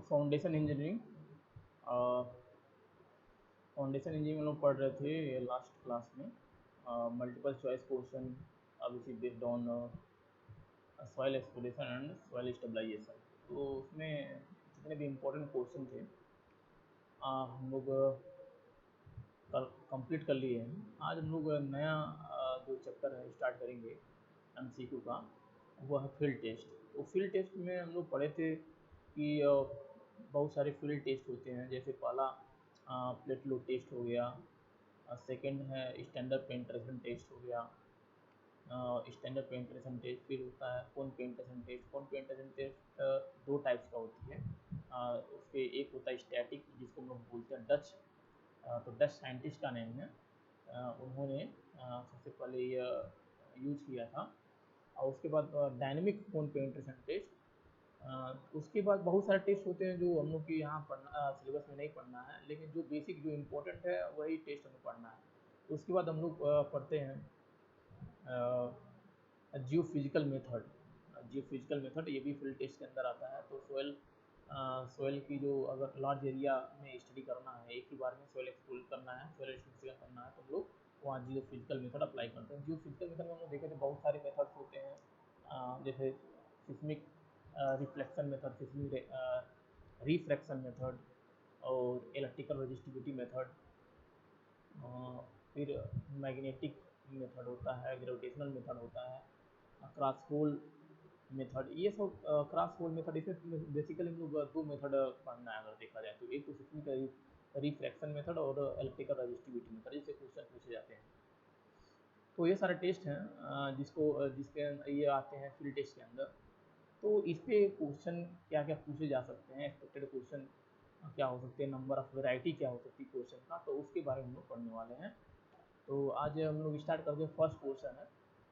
Foundation engineering. Foundation engineering हम लोग पढ़ रहे थे लास्ट क्लास में। Multiple choice question obviously based on soil exploration and soil stabilization. तो उसमें जितने भी इम्पोर्टेंट क्वेश्चन थे हम लोग कल कंप्लीट कर लिए हैं। आज हम लोग नया जो चैप्टर है स्टार्ट करेंगे एमसीक्यू का, वो है फील्ड टेस्ट। तो फील्ड टेस्ट में हम लोग पढ़े थे कि बहुत सारे फील्ड टेस्ट होते हैं। जैसे पहला प्लेट लोड टेस्ट हो गया, सेकंड है स्टैंडर्ड पेनिट्रेशन टेस्ट हो गया, स्टैंडर्ड पेनिट्रेशन टेस्ट। फिर होता है कोन पेनिट्रेशन टेस्ट। कोन पेनिट्रेशन टेस्ट दो टाइप्स का होती है। उसके एक होता है स्टैटिक, जिसको हम लोग बोलते हैं डच। तो डच साइंटिस्ट का नेम है, उन्होंने सबसे पहले यह यूज किया था। और उसके बाद डायनेमिक कोन पेनिट्रेशन टेस्ट। उसके बाद बहुत सारे टेस्ट होते हैं जो हम लोग की यहाँ पढ़ना सिलेबस में नहीं पढ़ना है, लेकिन जो बेसिक जो इम्पोर्टेंट है वही टेस्ट हमें पढ़ना है। तो उसके बाद हम लोग पढ़ते हैं जियो फिजिकल मेथड। जियो फिजिकल मेथड ये भी फील्ड टेस्ट के अंदर आता है। तो सोयल की जो अगर लार्ज एरिया में स्टडी करना है, एक ही बार में सोयल एक्सप्लोर करना है, सोयल एक्सप्लोरेशन करना है, तो हम लोग वहाँ जियो फिजिकल मेथड अप्लाई करते हैं। जियो फिजिकल मेथड में हम लोग देखे थे बहुत सारे मेथड्स होते हैं, जैसे seismic reflection method, seismic refraction method और इलेक्ट्रिकल रजिस्टिविटी मेथड। फिर मैग्नेटिक मेथड होता है, ग्रेविटेशनल मेथड होता है, क्रॉस होल मेथड। ये सब क्रॉस होल मेथड, इसमें बेसिकली हम लोग दो मेथड पढ़ना है अगर देखा जाए तो। एक तो सिस्मिक रिफ्रैक्शन मेथड और इलेक्ट्रिकल रजिस्टिविटी मेथड, जिससे क्वेश्चन पूछे जाते हैं। तो ये सारे टेस्ट हैं जिसके ये आते हैं फील्ड टेस्ट के अंदर। तो इस पे क्वेश्चन क्या क्या पूछे जा सकते हैं, एक्सपेक्टेड क्वेश्चन क्या हो सकते हैं, नंबर ऑफ वैरायटी क्या हो सकती है क्वेश्चन का, तो उसके बारे में हम लोग पढ़ने वाले हैं। तो आज हम लोग स्टार्ट करते हैं। फर्स्ट क्वेश्चन है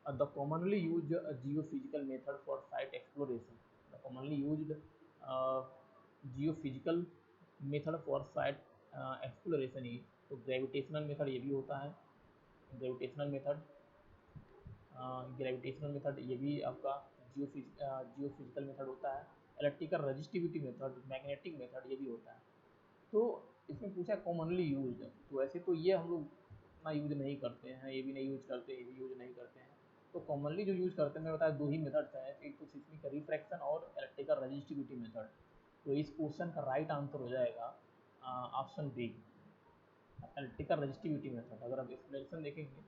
the commonly use Jio physical method for site exploration. The commonly used Jio physical method for site exploration is. तो ग्रेविटेशनल मेथड ये भी होता है, ग्रेविटेशनल मेथड। ग्रेविटेशनल मेथड ये भी आपका जियो फिजिकल मेथड होता है। Electrical resistivity method, magnetic method ये भी होता है। तो इसमें पूछा कॉमनली यूज, तो वैसे तो ये हम लोग इतना यूज नहीं करते हैं, ये भी नहीं यूज करते, ये भी यूज नहीं करते हैं। तो कॉमनली जो यूज करते हैं मैं बताया दो ही मेथड्स हैं, एक तो सिस्मिक रिफ्रैक्शन और इलेक्ट्रिकल रजिस्टिविटी मेथड। तो इस क्वेश्चन का राइट आंसर हो जाएगा option B, electrical resistivity method. अगर आप एक्सप्लेनेशन देखेंगे,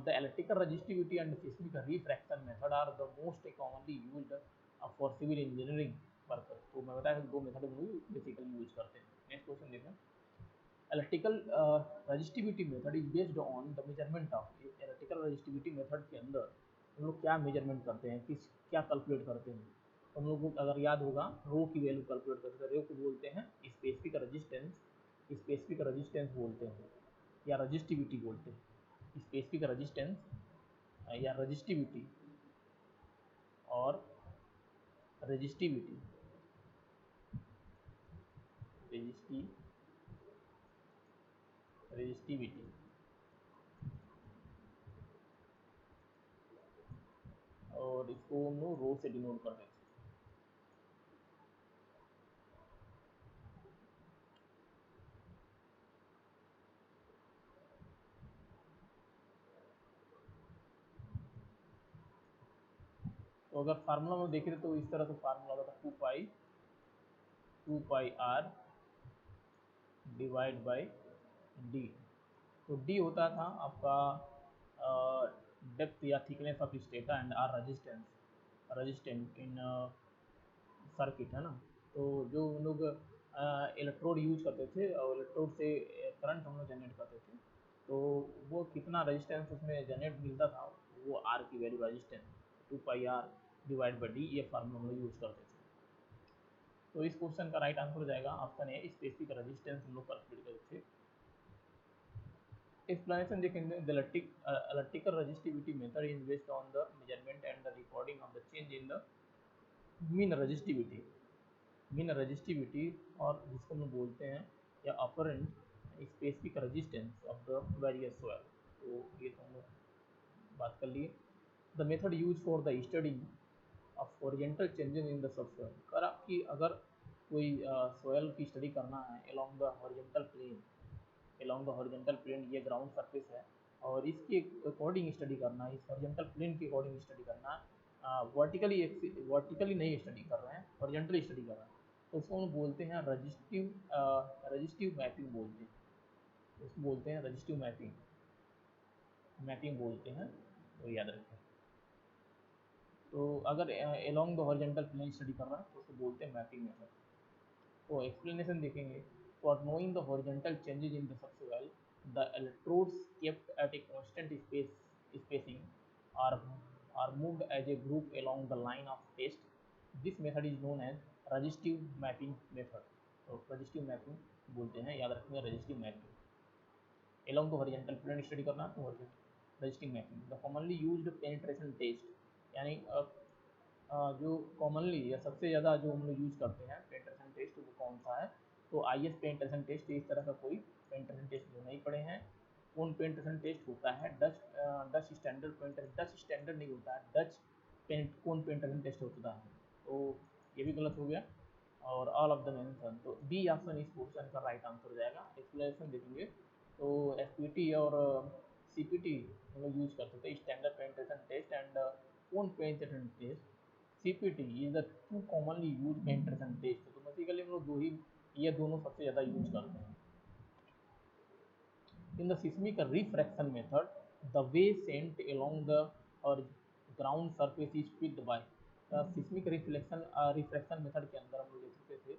the electrical resistivity and seismic refraction method are the most commonly used for civil engineering purpose. तो मैं बताया दो मेथड बेसिकली यूज करते हैं। नेक्स्ट क्वेश्चन देखें। Electrical resistivity method is based on the measurement of. Electrical resistivity method के अंदर हम लोग क्या मेजरमेंट करते हैं, किस क्या कैलकुलेट करते हैं। हम लोग को अगर याद होगा रो की वैल्यू कैलकुलेट करते हैं। रो को बोलते हैं स्पेसिफिक रेजिस्टेंस, स्पेसिफिक रेजिस्टेंस बोलते हैं या रजिस्टिविटी बोलते हैं। स्पेसिफिक रेजिस्टेंस या रजिस्टिविटी और रजिस्टिविटी, रजिस्टिविटी और इसको हम लोग रो से डिनोट करते हैं। तो अगर फार्मूला में देखें तो इस तरह से फार्मूला होता था 2 pi R divide by D. तो डी होता था आपका डेप्थ या thickness of strata and R resistant in circuit, है ना। तो जो लोग इलेक्ट्रोड यूज करते थे और इलेक्ट्रोड से करंट हम लोग जनरेट करते थे, तो वो कितना रेजिस्टेंस उसमें जनरेट मिलता था, वो आर की value resistance 2 pi R divide by D, ये फार्मूला हम लोग यूज करते थे। तो इस क्वेश्चन का राइट आंसर हो जाएगा ऑप्शन ए, स्पेसिफिक रेजिस्टेंस हम लोग कैलकुलेट करते थे। Explanation देखेंगे, the electrical resistivity method is based on the measurement and the recording of the change in the mean resistivity। Mean resistivity और जिसको हम बोलते हैं या apparent specific resistance of the various soil. तो ये तो हम लोग बात कर लिए। The method use for the study of oriental changes in the subsoil. अगर आपकी अगर कोई सोयल की स्टडी करना है along the horizontal plane, along the horizontal plane ये ग्राउंड सरफेस है, और इसके अकॉर्डिंग स्टडी करना है, इस हॉरिजॉन्टल प्लेन के अकॉर्डिंग स्टडी करना है, वर्टिकली नहीं स्टडी कर रहे हैं, हॉरिजॉन्टली स्टडी कर रहे हैं, तो उसको हम बोलते हैं रजिस्टिव मैपिंग बोलते हैं, उसको बोलते हैं रजिस्टिव मैपिंग, मैपिंग बोलते हैं, तो याद रखें। तो अगर along the horizontal plane study कर रहा है तो उसको बोलते हैं मैपिंग मेथड। तो एक्सप्लेनेशन देखेंगे। For knowing the horizontal changes in the subsoil, the electrodes kept at a constant spacing are are moved as a group along the line of test. This method is known as resistive mapping method। तो resistive mapping बोलते हैं, याद रखिएगा resistive mapping। along the horizontal plane study करना तो resistive mapping। The commonly used penetration test, यानी जो commonly या सबसे ज़्यादा जो हम लोग यूज़ करते हैं पेनिट्रेशन टेस्ट, वो कौन सा है, तो IS पेनिट्रेशन टेस्ट। इस तरह का कोई पेनिट्रेशन टेस्ट जो नहीं पड़े हैं। कौन पेनिट्रेशन टेस्ट होता है, Dutch standard penetration, Dutch standard नहीं होता है, डच कौन पेनिट्रेशन टेस्ट होता है, तो ये भी गलत हो गया। और ऑल ऑफ द मेंशन, तो बी ऑप्शन इस क्वेश्चन का राइट आंसर हो जाएगा। एक्सप्लेनेशन देखेंगे तो SPT और CPT हम लोग यूज करते थे, standard penetration test and cone penetration test. CPT is the two commonly use penetration test, तो बेसिकली हम लोग दो ही, ये दोनों सबसे ज़्यादा यूज करते हैं। In the seismic refraction method, the wave sent along the or ground surface is picked by seismic refraction method के अंदर हम लोग देखते थे,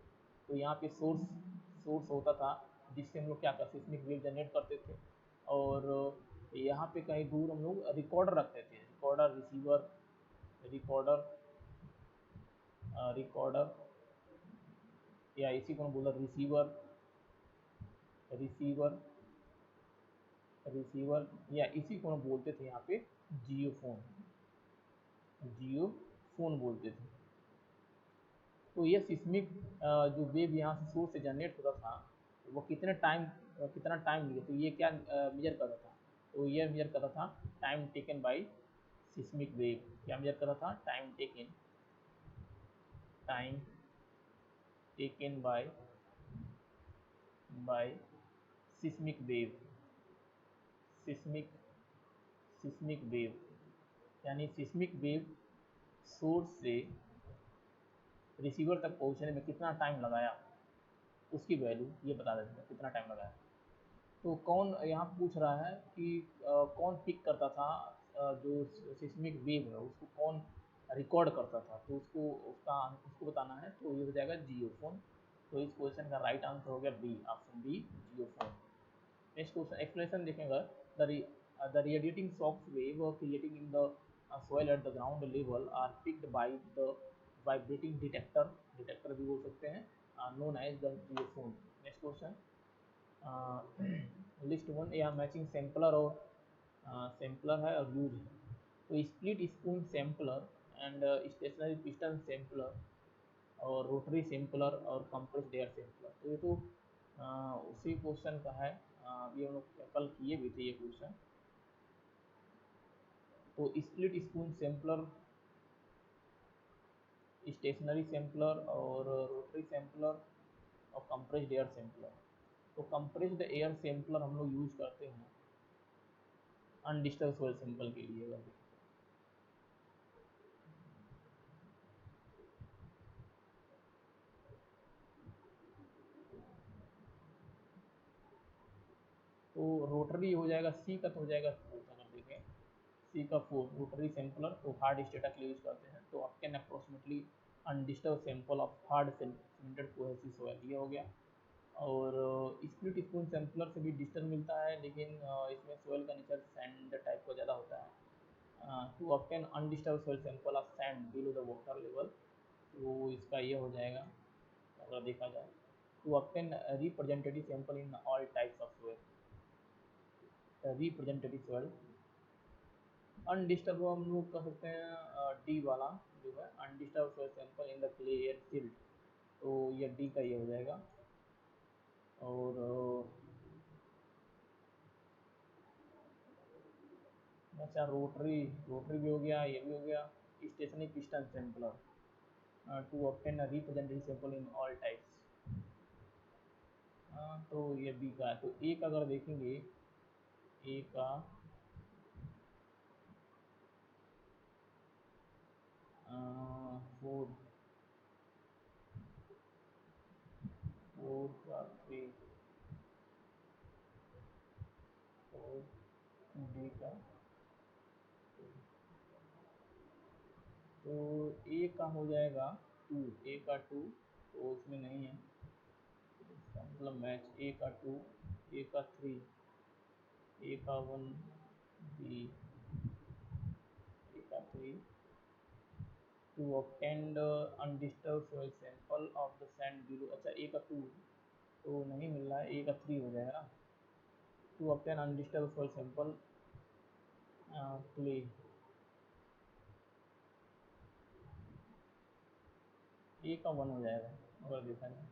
तो यहाँ पे सोर्स होता था, जिससे हम लोग क्या करते, सिस्मिक वेव जनरेट करते थे, और यहाँ पे कहीं दूर हम लोग रिकॉर्डर रखते थे, रिकॉर्डर रिसीवर, रिकॉर्डर रिकॉर्डर या इसी को हम बोला रिसीवर, रिसीवर रिसीवर या इसी को हम बोलते थे यहाँ पे जियोफोन, जियोफोन बोलते थे। तो ये सिस्मिक जो वेव यहाँ से सोर्स से जनरेट होता था, वो कितना टाइम लिए, तो ये क्या मेजर करता था, तो ये मेजर करता था time taken by seismic wave. क्या मेजर करता था, time taken by seismic wave, seismic wave, यानी सिस्मिक वेव सोर्स से रिसीवर तक पहुंचने में कितना टाइम लगाया, उसकी वैल्यू ये बता देते हैं कितना टाइम लगाया। तो कौन यहाँ पूछ रहा है कि कौन पिक करता था, जो सिस्मिक वेव है उसको कौन रिकॉर्ड करता था, तो उसको बताना है, तो ये हो जाएगा जियोफोन। तो इस क्वेश्चन का राइट आंसर हो गया B, option B, geophone. Next question explanation देखेंगे। The radiating shock wave creating in the soil at the ground level are picked by the vibrating detector भी बोल सकते हैं, known as the geophone। Next question, list one या matching sampler और sampler है और use है, तो split spoon sampler and stationary piston sampler और रोटरी सैम्पलर और कंप्रेस्ड एयर सैम्पलर, तो ये तो उसी क्वेश्चन का है, अभी हम लोग कल किए भी थे ये क्वेश्चन। तो split spoon sampler, stationary sampler और रोटरी सैम्पलर और कंप्रेस्ड एयर सैम्पलर। तो कंप्रेस्ड एयर सैम्पलर हम लोग यूज करते हैं अनडिस्टर्ब सोइल सैंपल के लिए। अगर तो रोटरी हो जाएगा सी का, तो हो जाएगा फोर्थ। अगर देखें सी का फोर्थ, रोटरी सैंपलर तो हार्ड स्टेटा के लिए यूज करते हैं, तो obtain approximately undisturb sample of hard cemented cohesive soil, ये हो गया। और स्प्लिट स्पून सैंपलर से भी डिस्टर्ब मिलता है, लेकिन इसमें सोइल का नेचर सैंड टाइप का ज़्यादा होता है। To obtain undisturb soil sample of sand below the water level, तो इसका ये हो जाएगा अगर देखा जाए, to obtain representative sample in all types of soil, representative soil. Undisturb हम लोग कह सकते हैं डी वाला जो है, undisturb soil sample in the clay or silt, तो ये डी का ये हो जाएगा। और अच्छा रोटरी भी हो गया, ये भी हो गया। Stationary piston sampler, to obtain a representative sample in all types. तो ये बी का है। तो ए का अगर देखेंगे, ए का 4 का 3 और डी का 2। तो ए का हो जाएगा 2, ए का 2 तो उसमें नहीं है, इसका मतलब मैच ए का 2, ए का 3, ए का 1, बी, ए का 3 to obtain the undisturbed soil sample of the sand below। अच्छा ए का 2 तो नहीं मिल रहा है, ए का 3 हो जाएगा ना। to obtain undisturbed soil sample clay, ए का 1 हो जाएगा अगर देखा जाए।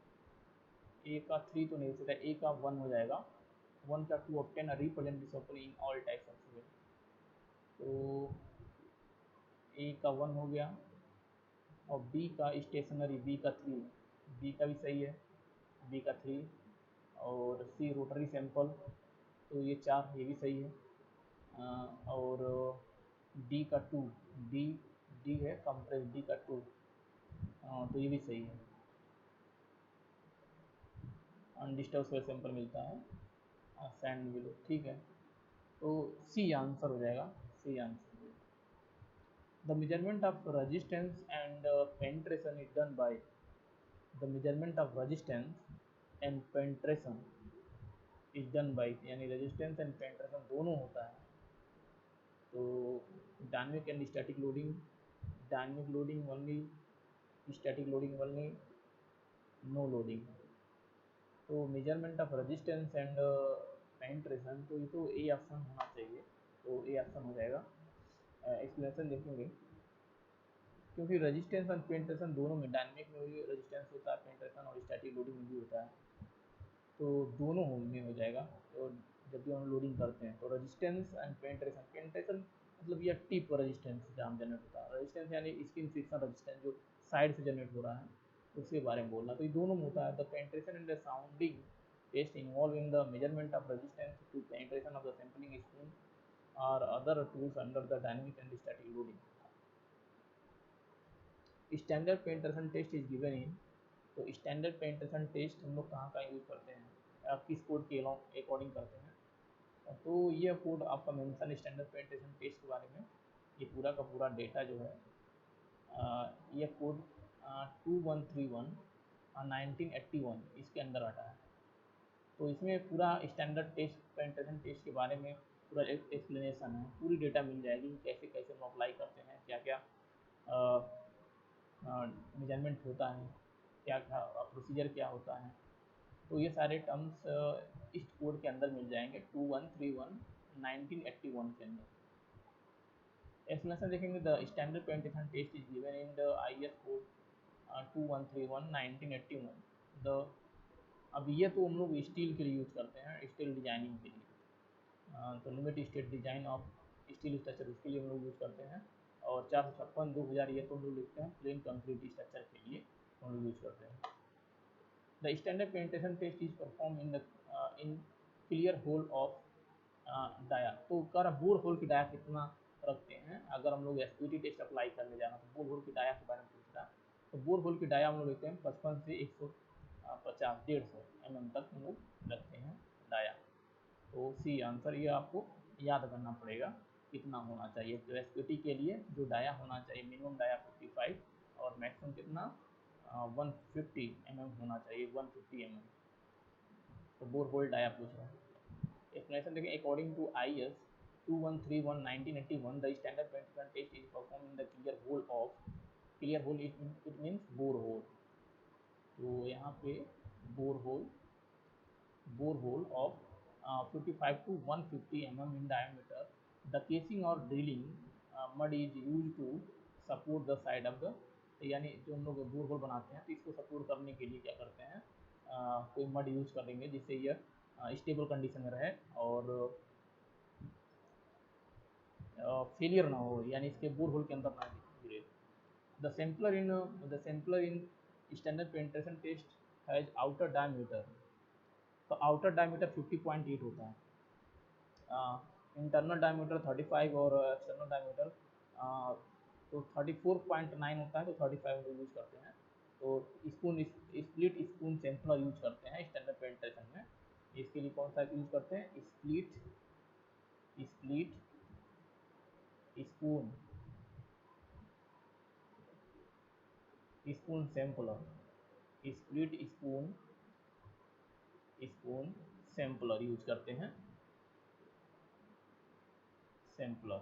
ए का 3 तो नहीं हो सकता, ए का 1 हो जाएगा। 1 का to obtain a representative sample in all types of soil. तो ए का 1 हो गया, और बी का स्टेशनरी, बी का 3, बी का भी सही है, बी का 3, और सी रोटरी सैंपल तो ये 4, ये भी सही है। और डी का 2, डी डी है कंप्रेस, डी का 2 तो ये भी सही है, अनडिस्टर्ब सोइल सैंपल मिलता है सैंड बिलो, ठीक है। तो सी आंसर हो जाएगा, C answer. The measurement of resistance and penetration is done by, the measurement of resistance and penetration is done by, यानी रेजिस्टेंस एंड पेंट्रेशन दोनों होता है। तो dynamic and static loading, dynamic loading only, static loading only, no loading. तो measurement of resistance and penetration, तो ये तो A option होना चाहिए, तो ए ऑप्शन हो जाएगा। एक्सप्लेनेशन देखेंगे, क्योंकि रेजिस्टेंस और पेंट्रेशन दोनों में, डायनेमिक में भी रेजिस्टेंस होता है पेंट्रेशन, और स्टैटिक लोडिंग में भी होता है, तो दोनों में हो जाएगा। तो जब भी हम लोडिंग करते हैं तो रेजिस्टेंस एंड पेंट्रेशन, पेंट्रेशन मतलब यह टिप रेजिस्टेंस जहाँ जनरेट होता है, रेजिस्टेंस यानी स्किन फ्रिक्शन रेजिस्टेंस जो साइड से जनरेट हो रहा है, उसके बारे में बोलना। तो ये दोनों में होता है। The penetration and the sounding test involve in the measurement of resistance to penetration of the sampling spoon और other tools under the dynamic and static loading. Standard penetration test is given in, तो standard penetration test हम लोग कहाँ use करते हैं, किस code के according करते हैं। तो ये कोड आपका मेंशन स्टैंडर्ड पेंट्रेशन टेस्ट के बारे में, ये पूरा का पूरा डेटा जो है, ये कोड 2131 1981 इसके अंदर आता है। तो इसमें पूरा स्टैंडर्ड टेस्ट पेंट्रेशन टेस्ट के बारे में पूरा एक्सप्लेनेशन है, पूरी डेटा मिल जाएगी, कैसे कैसे हम अप्लाई करते हैं, क्या क्या मेजरमेंट होता है, क्या क्या प्रोसीजर क्या होता है। तो ये सारे टर्म्स इस कोड के अंदर मिल जाएंगे 2131 1981 के अंदर। एक्सप्लेनेशन देखेंगे, the standard penetration test is given in the IS code 2131 1981। The अब ये तो हम लोग स्टील के लिए यूज़ करते हैं, स्टील डिजाइनिंग के लिए, तो limit state design of steel structure उसके लिए हम लोग यूज़ करते हैं। और 456/2000 ये तो हम लोग लिखते हैं प्लेन कंक्रीट स्ट्रक्चर के लिए हम लोग यूज़ करते हैं। The standard penetration test is perform in clear hole of dia. तो कर बोर होल की डाया कितना रखते हैं, अगर हम लोग एसपीटी टेस्ट अप्लाई करने जाना तो बोर होल की डाया के बारे में पूछ रहा है। तो बोर होल की डाया हम लोग लेते हैं 55 से 150 150 तक हम लोग रखते हैं डाया। तो सी आंसर, ये आपको याद करना पड़ेगा कितना होना चाहिए। तो एसपीटी के लिए जो डाया होना चाहिए, मिनिमम डाया 55 और मैक्सिमम कितना 150 होना चाहिए, 150 तो बोर होल डाया पूछ रहा है। Explanation देखें, according to IS 2131 1981 the standard penetrating test is performed in the clear hole of, clear hole it means bore hole। तो यहाँ पे bore hole of 55 to 150 in diameter, the casing or drilling mud is used to support the side of the, यानी जो हम लोग bore hole बनाते हैं तो इसको सपोर्ट करने के लिए क्या करते हैं, कोई मड यूज़ करेंगे जिससे यह स्टेबल कंडीशन में रहे और फेलियर ना हो, यानी इसके बोर होल के अंदर ना गिरे। The sampler in standard penetration test has outer diameter. तो आउटर डायमीटर 50.8 होता है, इंटरनल डायमीटर 35 और एक्सटर्नल डायमीटर तो 34.9 होता है, तो 35 हम लोग यूज़ करते हैं। तो स्प्लिट स्पून सैम्पलर यूज करते हैं स्टैंडर्ड पेंटेशन में। इसके लिए कौन सा यूज करते हैं? Split spoon spoon sampler split spoon sampler use करते हैं। सैम्पलर,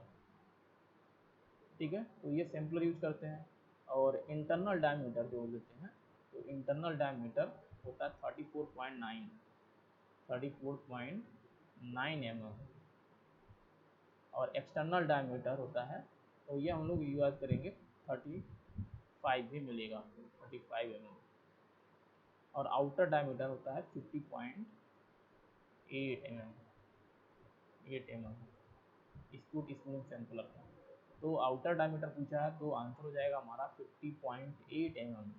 ठीक है, तो ये सैम्पलर यूज करते हैं। और इंटरनल डायमीटर जो लेते हैं, तो इंटरनल डायमीटर होता है 34.9 mm, और एक्सटर्नल डायमीटर होता है, तो ये हम लोग यूज करेंगे 35 भी मिलेगा, 35 mm। और आउटर डायमीटर होता है 50.8 mm स्पून सैंपलर का। तो आउटर डायमीटर पूछा है, तो आंसर हो जाएगा हमारा 50.8 mm।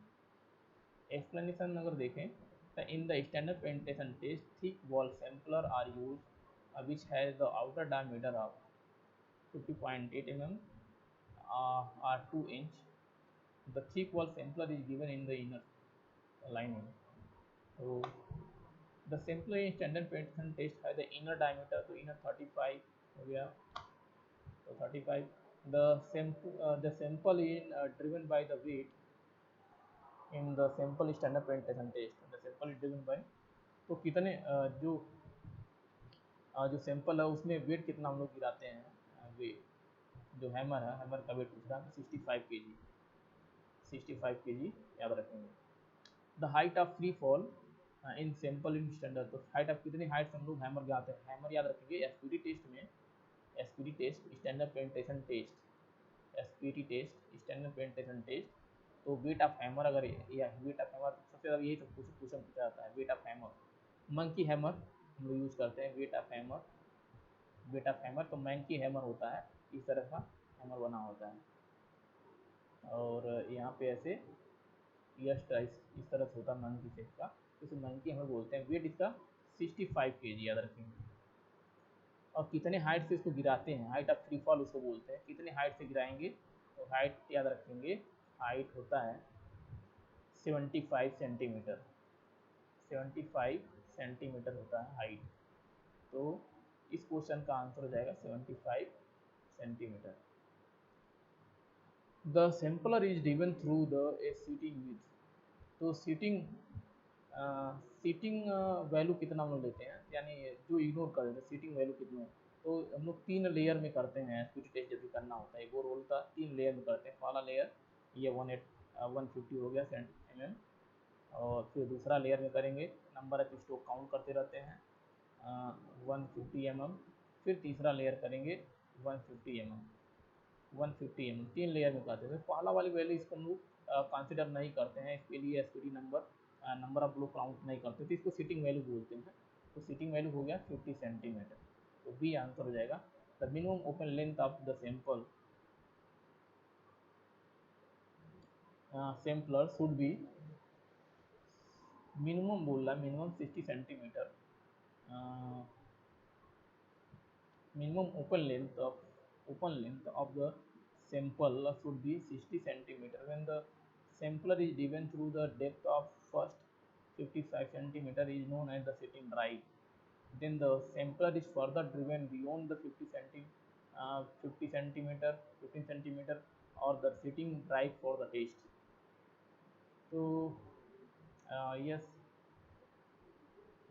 एक्सप्लेनेशन अगर देखें तो in the standard penetration test thick wall sampler are use which has the outer diameter of 50.8 mm or 2 inch. The thick wall sampler is given in the inner lining. So the sampler in standard penetration test has the inner diameter, तो inner 35 हो गया, तो 35। The sample in driven by the weight in the sample standard penetration test, the sample is driven by, तो कितने जो sample है उसमें wait कितना हम लोग गिराते हैं, वेट जो हैमर है, हैमर का वेट पूछ रहा है, 65 kg याद रखेंगे। The height of free fall in sample in standard, तो हाइट ऑफ कितनी हाइट से हम लोग हैमर गिराते हैं, हैमर याद रखेंगे। एसपीटी टेस्ट में, SPT test standard penetration test, SPT test standard penetration test, तो वेट ऑफ हैमर अगर या वेट ऑफ हैमर सबसे ज़्यादा यही सब क्वेश्चन पूछा जाता है। Wait of hammer, monkey hammer हम लोग यूज़ करते हैं। वेट ऑफ हैमर तो मंकी हैमर होता है, इस तरह का हैमर बना होता है, और यहाँ पे ऐसे इस तरह से होता है मंकी शेप का, इसे मंकी हैमर बोलते हैं। वेट इसका 65 kg याद रखेंगे। और कितने हाइट से इसको गिराते हैं, हाइट ऑफ फ्री फॉल उसको बोलते हैं। कितने हाइट से गिराएंगे, तो हाइट याद रखेंगे, हाइट होता है 75 सेंटीमीटर, 75 सेंटीमीटर होता है हाइट। तो इस क्वेश्चन का आंसर हो जाएगा 75 centimetre. The sampler is driven through the a seating with, तो सीटिंग वैल्यू कितना हम लोग लेते हैं, यानी जो इग्नोर कर देते हैं सीटिंग वैल्यू कितना है, तो हम लोग 3 लेयर में करते हैं। एसपीटी टेस्ट जब भी करना होता है, वो रोल का 3 लेयर में करते हैं। पहला लेयर ये 150 हो गया mm, और फिर दूसरा लेयर में करेंगे, नंबर ऑफ स्ट्रोक काउंट करते रहते हैं 150 mm, फिर तीसरा लेयर करेंगे 150 mm, 150 mm, 3 लेयर में करते हैं। पहला वाली वैल्यू इसको हम लोग कंसिडर नहीं करते हैं, इसके लिए एसपीटी नंबर ऑफ लोग काउंट नहीं करते, तो इसको सीटिंग वैल्यू बोलते हैं। तो सीटिंग वैल्यू हो गया 50 सेंटीमीटर, तो बी आंसर हो जाएगा। The minimum open length of the sampler should be, minimum बोल रहा है, minimum 60 centimetre, minimum open length of the sample should be 60 centimeter when the sampler is driven through the depth of first 55 centimeter is known as the setting drive. Then the sampler is further driven beyond the 50 centimeter 15 centimeter or the setting drive for the test. तो yes,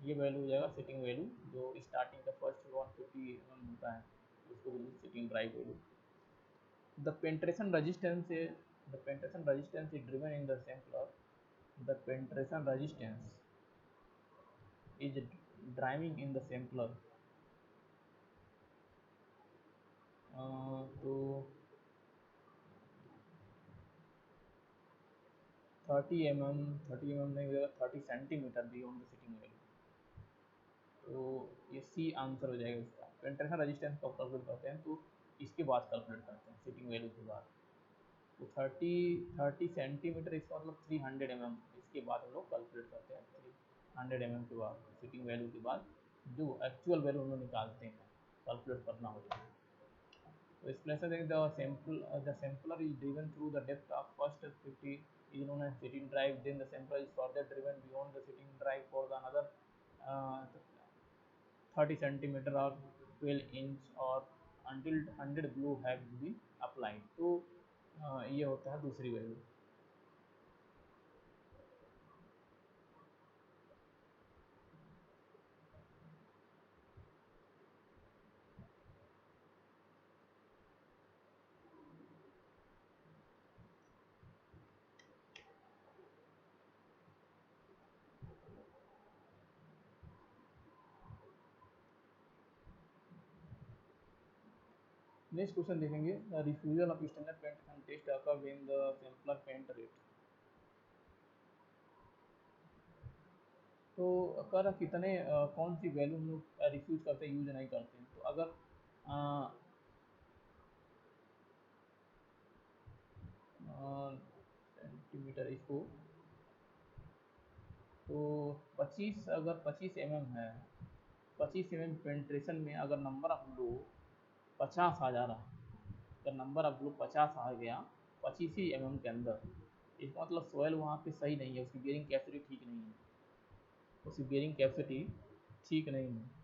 ये value हो जाएगा setting value, जो starting का first 150 mm होता है, उसको बोलते हैं setting drive value. The penetration resistance is driven in the sampler, the penetration resistance is driving in the sampler, तो 30 mm नहीं हो जाएगा, 30 centimetre beyond the setting value, तो ये सी आंसर हो जाएगा इसका। पेंट्रेशन रेजिस्टेंस कब कैलकुलेट करते हैं, तो इसके बाद कैलकुलेट करते हैं, सेटिंग वैल्यू के बाद। तो 30 इसका मतलब 300 mm, इसके बाद हम लोग कैलकुलेट करते हैं 300 mm के बाद फिटिंग वैल्यू के बाद जो एक्चुअल वैल्यू हम लोग निकालते हैं कैलकुलेट करना होता है। तो इस तरह से the sampler is driven through the depth of first 50 is known as fitting drive, then the sampler is further driven beyond the fitting drive for the another 30 centimeter or 12 inch or until 100 glue have been applied। तो ये होता है दूसरी value. Next question देखेंगे, refusal of standard penetration test occur when the sampler penetrate. तो अगर कितने कौन सी वैल्यू हम लोग रिफ्यूज करते हैं, यूज नहीं करते हैं। तो अगर सेंटीमीटर इसको, तो 25, अगर 25 है, 25 पेंट्रेशन में अगर नंबर ऑफ ग्लो 50 आ जा रहा है, अगर नंबर ऑफ ग्लो 50 आ गया 25 के अंदर, इसका मतलब सोयल वहाँ पे सही नहीं है, उसकी बियरिंग कैपेसिटी ठीक नहीं है, उसकी बियरिंग कैपेसिटी ठीक नहीं है।